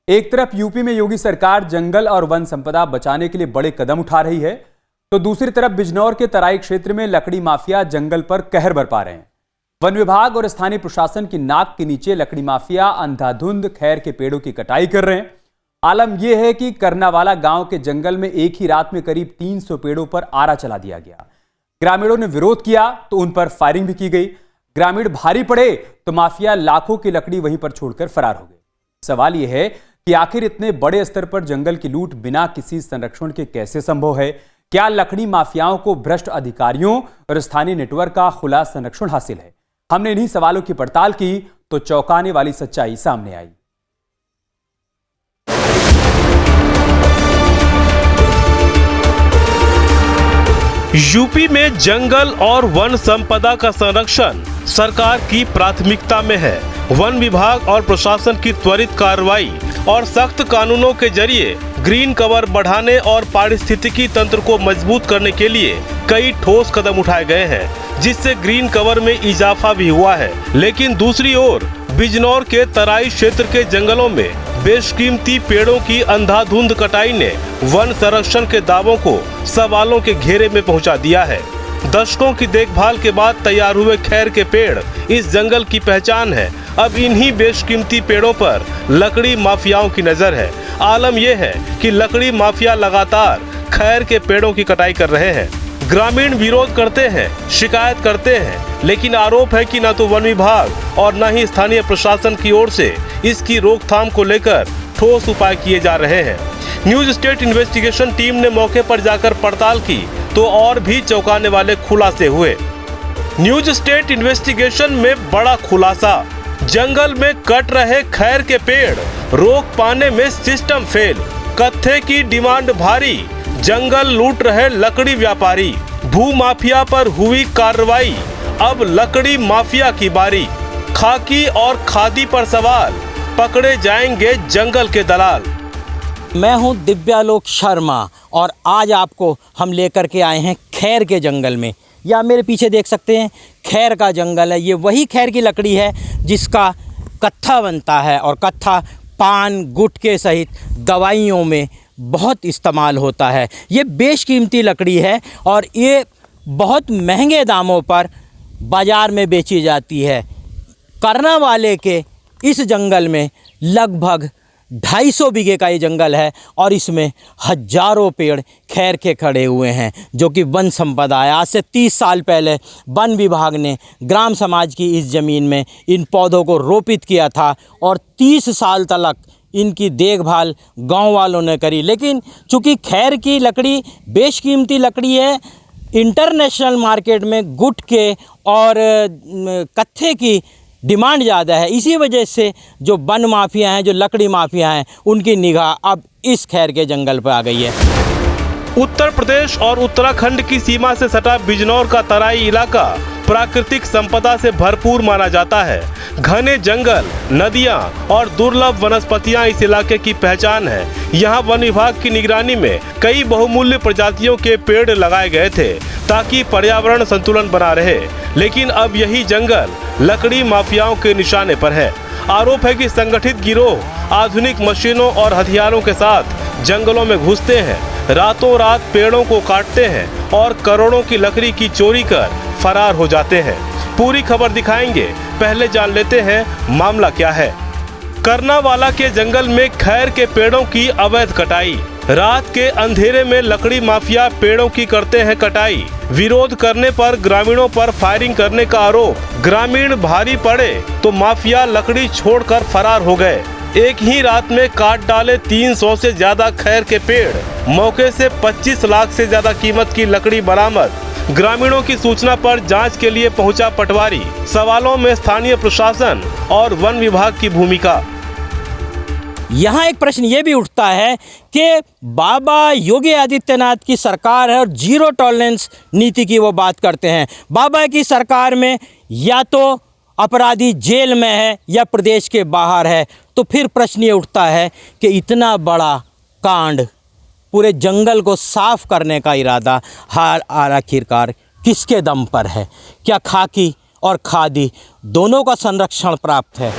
एक तरफ यूपी में योगी सरकार जंगल और वन संपदा बचाने के लिए बड़े कदम उठा रही है, तो दूसरी तरफ बिजनौर के तराई क्षेत्र में लकड़ी माफिया जंगल पर कहर बरपा रहे हैं। वन विभाग और स्थानीय प्रशासन की नाक के नीचे लकड़ी माफिया अंधाधुंध खैर के पेड़ों की कटाई कर रहे हैं। आलम यह है कि करनावाला गांव के जंगल में एक ही रात में करीब 300 पेड़ों पर आरा चला दिया गया। ग्रामीणों ने विरोध किया तो उन पर फायरिंग भी की गई। ग्रामीण भारी पड़े तो माफिया लाखों की लकड़ी वहीं पर छोड़कर फरार हो गए। सवाल यह है कि आखिर इतने बड़े स्तर पर जंगल की लूट बिना किसी संरक्षण के कैसे संभव है? क्या लकड़ी माफियाओं को भ्रष्ट अधिकारियों और स्थानीय नेटवर्क का खुला संरक्षण हासिल है? हमने इन्हीं सवालों की पड़ताल की तो चौंकाने वाली सच्चाई सामने आई। यूपी में जंगल और वन संपदा का संरक्षण सरकार की प्राथमिकता में है। वन विभाग और प्रशासन की त्वरित कार्रवाई और सख्त कानूनों के जरिए ग्रीन कवर बढ़ाने और पारिस्थितिकी तंत्र को मजबूत करने के लिए कई ठोस कदम उठाए गए हैं, जिससे ग्रीन कवर में इजाफा भी हुआ है। लेकिन दूसरी ओर बिजनौर के तराई क्षेत्र के जंगलों में बेशकीमती पेड़ों की अंधाधुंध कटाई ने वन संरक्षण के दावों को सवालों के घेरे में पहुंचा दिया है। दशकों की देखभाल के बाद तैयार हुए खैर के पेड़ इस जंगल की पहचान है। अब इन्हीं बेशकीमती पेड़ों पर लकड़ी माफियाओं की नजर है। आलम यह है कि लकड़ी माफिया लगातार खैर के पेड़ों की कटाई कर रहे हैं। ग्रामीण विरोध करते हैं, शिकायत करते हैं, लेकिन आरोप है कि न तो वन विभाग और न ही स्थानीय प्रशासन की ओर से इसकी रोकथाम को लेकर ठोस उपाय किए जा रहे हैं। न्यूज स्टेट इन्वेस्टिगेशन टीम ने मौके पर जाकर पड़ताल की तो और भी चौंकाने वाले खुलासे हुए। न्यूज स्टेट इन्वेस्टिगेशन में बड़ा खुलासा, जंगल में कट रहे खैर के पेड़, रोक पाने में सिस्टम फेल, कत्थे की डिमांड भारी, जंगल लूट रहे लकड़ी व्यापारी, भू माफिया पर हुई कार्रवाई, अब लकड़ी माफिया की बारी, खाकी और खादी पर सवाल, पकड़े जाएंगे जंगल के दलाल। मैं हूं दिव्यालोक शर्मा और आज आपको हम लेकर के आए हैं खैर के जंगल में। या मेरे पीछे देख सकते हैं खैर का जंगल है। ये वही खैर की लकड़ी है जिसका कत्था बनता है और कत्था पान गुटके सहित दवाइयों में बहुत इस्तेमाल होता है। ये बेशकीमती लकड़ी है और ये बहुत महंगे दामों पर बाज़ार में बेची जाती है। करनावाले के इस जंगल में लगभग 250 बीघे का ये जंगल है और इसमें हजारों पेड़ खैर के खड़े हुए हैं, जो कि वन संपदा है। आज से 30 साल पहले वन विभाग ने ग्राम समाज की इस ज़मीन में इन पौधों को रोपित किया था और 30 साल तक इनकी देखभाल गांव वालों ने करी। लेकिन चूँकि खैर की लकड़ी बेशकीमती लकड़ी है, इंटरनेशनल मार्केट में गुटके और कत्थे की डिमांड ज़्यादा है, इसी वजह से जो वन माफिया हैं, जो लकड़ी माफिया हैं, उनकी निगाह अब इस खैर के जंगल पर आ गई है। उत्तर प्रदेश और उत्तराखंड की सीमा से सटा बिजनौर का तराई इलाका प्राकृतिक संपदा से भरपूर माना जाता है। घने जंगल, नदियां और दुर्लभ वनस्पतियां इस इलाके की पहचान है। यहां वन विभाग की निगरानी में कई बहुमूल्य प्रजातियों के पेड़ लगाए गए थे ताकि पर्यावरण संतुलन बना रहे। लेकिन अब यही जंगल लकड़ी माफियाओं के निशाने पर है। आरोप है कि संगठित गिरोह आधुनिक मशीनों और हथियारों के साथ जंगलों में घुसते हैं, रातों रात पेड़ों को काटते हैं और करोड़ों की लकड़ी की चोरी कर फरार हो जाते हैं। पूरी खबर दिखाएंगे, पहले जान लेते हैं मामला क्या है। करनावाला के जंगल में खैर के पेड़ों की अवैध कटाई। रात के अंधेरे में लकड़ी माफिया पेड़ों की करते हैं कटाई। विरोध करने पर ग्रामीणों पर फायरिंग करने का आरोप। ग्रामीण भारी पड़े तो माफिया लकड़ी छोड़कर फरार हो गए। एक ही रात में काट डाले 300 से ज्यादा खैर के पेड़। मौके से 25 लाख से ज्यादा कीमत की लकड़ी बरामद। ग्रामीणों की सूचना पर जांच के लिए पहुंचा पटवारी। सवालों में स्थानीय प्रशासन और वन विभाग की भूमिका। यहाँ एक प्रश्न ये भी उठता है कि बाबा योगी आदित्यनाथ की सरकार है और जीरो टॉलरेंस नीति की वो बात करते हैं। बाबा की सरकार में या तो अपराधी जेल में है या प्रदेश के बाहर है, तो फिर प्रश्न ये उठता है कि इतना बड़ा कांड, पूरे जंगल को साफ करने का इरादा आखिरकार किसके दम पर है? क्या खाकी और खादी दोनों का संरक्षण प्राप्त है?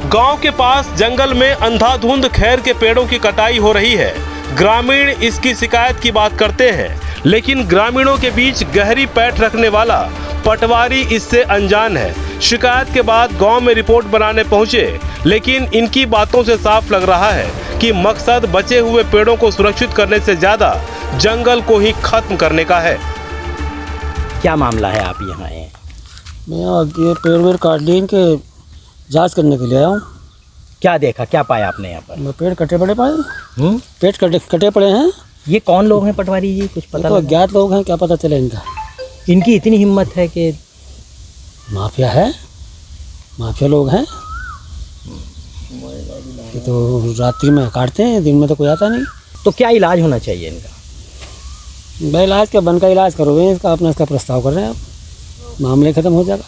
गांव के पास जंगल में अंधाधुंध खैर के पेड़ों की कटाई हो रही है। ग्रामीण इसकी शिकायत की बात करते हैं, लेकिन ग्रामीणों के बीच गहरी पैठ रखने वाला पटवारी इससे अनजान है। शिकायत के बाद गांव में रिपोर्ट बनाने पहुंचे, लेकिन इनकी बातों से साफ लग रहा है कि मकसद बचे हुए पेड़ों को सुरक्षित करने से ज्यादा जंगल को ही खत्म करने का है। क्या मामला है, आप यहाँ आए हैं? मैं अब ये पेड़ वेड़ काट लिए, इनके जांच करने के लिए आया हूँ। क्या देखा, क्या पाया आपने यहाँ पर? मैं पेड़ कटे पड़े पाए, पेड़ कटे पड़े हैं। ये कौन लोग हैं पटवारी जी, कुछ पता तो लगा? अज्ञात लोग हैं, क्या पता चले इनका। इनकी इतनी हिम्मत है कि माफिया है, माफिया लोग हैं। ये तो रात्रि में काटते हैं, दिन में तो कोई आता नहीं। तो क्या इलाज होना चाहिए इनका? भाई इलाज क्या, वन का इलाज करोगे इसका, अपना इसका प्रस्ताव कर रहे हैं आप, मामले ख़त्म हो जाएगा।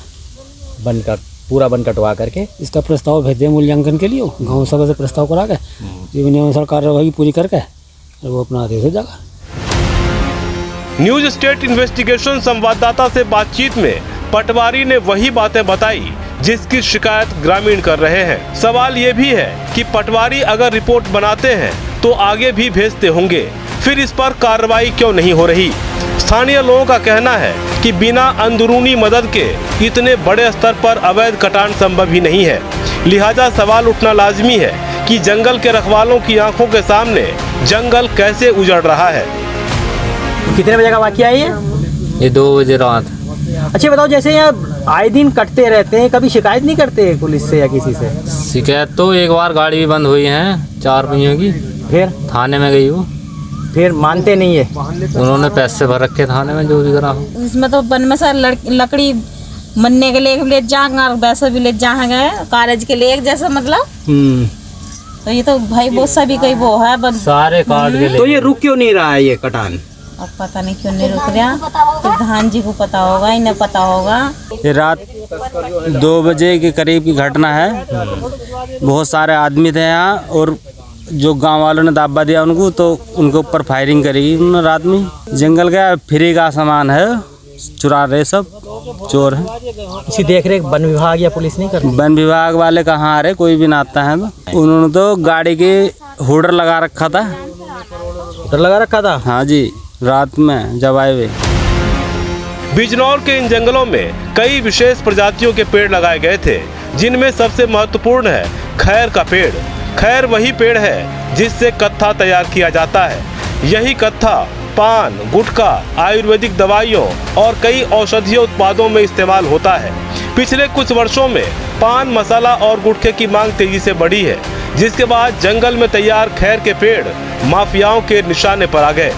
वन का पूरा वन कटवा करके इसका प्रस्ताव भेज दें मूल्यांकन के लिए, गाँव सभा से प्रस्ताव करा के जीवन अनुसार कार्यवाही पूरी करके और वो अपना आदेश हो जाएगा। न्यूज स्टेट इन्वेस्टिगेशन संवाददाता से बातचीत में पटवारी ने वही बातें बताई जिसकी शिकायत ग्रामीण कर रहे हैं। सवाल ये भी है कि पटवारी अगर रिपोर्ट बनाते हैं तो आगे भी भेजते होंगे, फिर इस पर कार्रवाई क्यों नहीं हो रही? स्थानीय लोगों का कहना है कि बिना अंदरूनी मदद के इतने बड़े स्तर पर अवैध कटान संभव ही नहीं है। लिहाजा सवाल उठना लाजमी है कि जंगल के रखवालों की आंखों के सामने जंगल कैसे उजड़ रहा है। कितने बजे का वाकया है ये 2 बजे रात। अच्छा बताओ, जैसे यहाँ आए दिन कटते रहते हैं, कभी शिकायत नहीं करते पुलिस से या किसी से? शिकायत तो एक बार गाड़ी भी बंद हुई है 4 पहियों की, फिर थाने में गई वो, फिर मानते नहीं है। उन्होंने पैसे भर रखे थाने में जो भी करा हो। इसमें तो वन में सर लकड़ी मनने के लिए ले जाएंगे और वैसे भी ले जाएंगे कागज के लिए जैसा, मतलब तो ये तो भाई बहुत सा भी कई वो है सारे काट के ले। तो ये रुक क्यों नहीं रहा है ये कटान? अब पता नहीं क्यों नहीं रुक रहा, तो धान जी को पता होगा, इन्हें पता होगा। ये रात 2 बजे के करीब की घटना है। बहुत सारे आदमी थे यहाँ और जो गांव वालों ने दावा दिया उनको, तो उनके ऊपर फायरिंग करी उन्होंने रात में। जंगल का फ्री का सामान है, चुरा रहे, सब चोर हैं। इसी देख रेख वन विभाग या पुलिस नहीं करती? वन विभाग वाले कहाँ आ रहे, कोई भी ना आता है। तो उन्होंने तो गाड़ी के होल्डर लगा रखा था। डर लगा रखा था? हाँ जी, रात में जब आए हुए। बिजनौर के इन जंगलों में कई विशेष प्रजातियों के पेड़ लगाए गए थे, जिनमें सबसे महत्वपूर्ण है खैर का पेड़। खैर वही पेड़ है जिससे कत्था तैयार किया जाता है। यही कत्था पान, गुटखा, आयुर्वेदिक दवाइयों और कई औषधीय उत्पादों में इस्तेमाल होता है। पिछले कुछ वर्षों में पान मसाला और गुटखे की मांग तेजी से बढ़ी है, जिसके बाद जंगल में तैयार खैर के पेड़ माफियाओं के निशाने पर आ गए।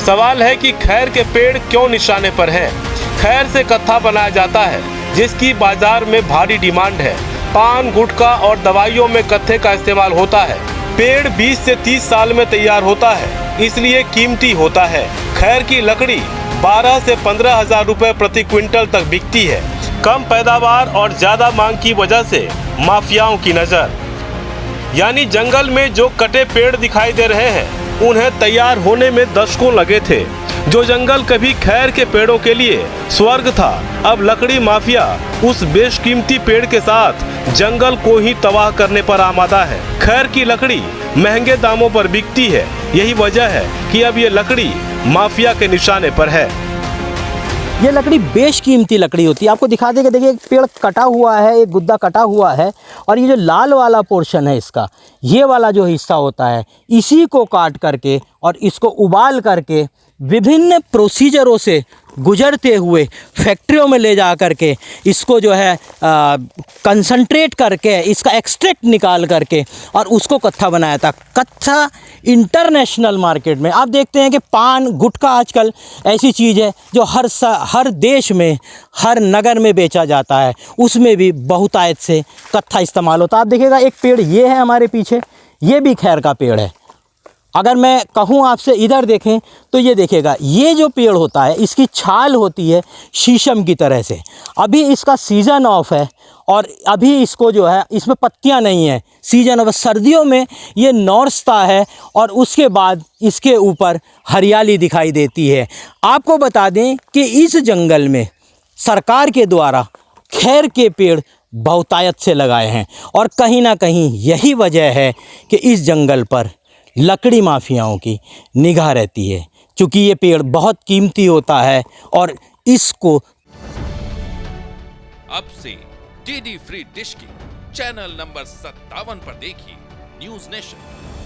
सवाल है कि खैर के पेड़ क्यों निशाने पर हैं? खैर से कत्था बनाया जाता है, जिसकी बाजार में भारी डिमांड है। पान, गुटखा और दवाइयों में कत्थे का इस्तेमाल होता है। पेड़ 20 से 30 साल में तैयार होता है, इसलिए कीमती होता है। खैर की लकड़ी 12 से 15 हजार रुपए प्रति क्विंटल तक बिकती है। कम पैदावार और ज्यादा मांग की वजह से माफियाओं की नजर, यानी जंगल में जो कटे पेड़ दिखाई दे रहे हैं, उन्हें तैयार होने में दशकों लगे थे। जो जंगल कभी खैर के पेड़ों के लिए स्वर्ग था, अब लकड़ी माफिया उस बेशकीमती पेड़ के साथ जंगल को ही तबाह करने पर आमादा है। खैर की लकड़ी महंगे दामों पर बिकती है, यही वजह है कि अब ये लकड़ी माफिया के निशाने पर है। ये लकड़ी बेशकीमती लकड़ी होती है। आपको दिखा देंगे, देखिए एक पेड़ कटा हुआ है, एक गुद्दा कटा हुआ है, और ये जो लाल वाला पोर्शन है इसका, ये वाला जो हिस्सा होता है, इसी को काट करके और इसको उबाल करके विभिन्न प्रोसीजरों से गुजरते हुए फैक्ट्रियों में ले जा करके इसको जो है कंसंट्रेट करके इसका एक्सट्रैक्ट निकाल करके और उसको कत्था बनाया था। कत्था इंटरनेशनल मार्केट में आप देखते हैं कि पान, गुटखा आजकल ऐसी चीज़ है जो हर देश में, हर नगर में बेचा जाता है, उसमें भी बहुतायत से कत्था इस्तेमाल होता है। आप देखिएगा एक पेड़ ये है हमारे पीछे, ये भी खैर का पेड़ है। अगर मैं कहूँ आपसे इधर देखें तो ये देखिएगा, ये जो पेड़ होता है इसकी छाल होती है शीशम की तरह से। अभी इसका सीज़न ऑफ है और अभी इसको जो है इसमें पत्तियां नहीं है, सीजन ऑफ। सर्दियों में ये नौरसता है और उसके बाद इसके ऊपर हरियाली दिखाई देती है। आपको बता दें कि इस जंगल में सरकार के द्वारा खैर के पेड़ बहुतायत से लगाए हैं। और कहीं ना कहीं यही वजह है कि इस जंगल पर लकड़ी माफियाओं की निगाह रहती है, क्योंकि ये पेड़ बहुत कीमती होता है और इसको अब से डीडी फ्री डिश की चैनल नंबर 57 पर देखिए न्यूज़ नेशन।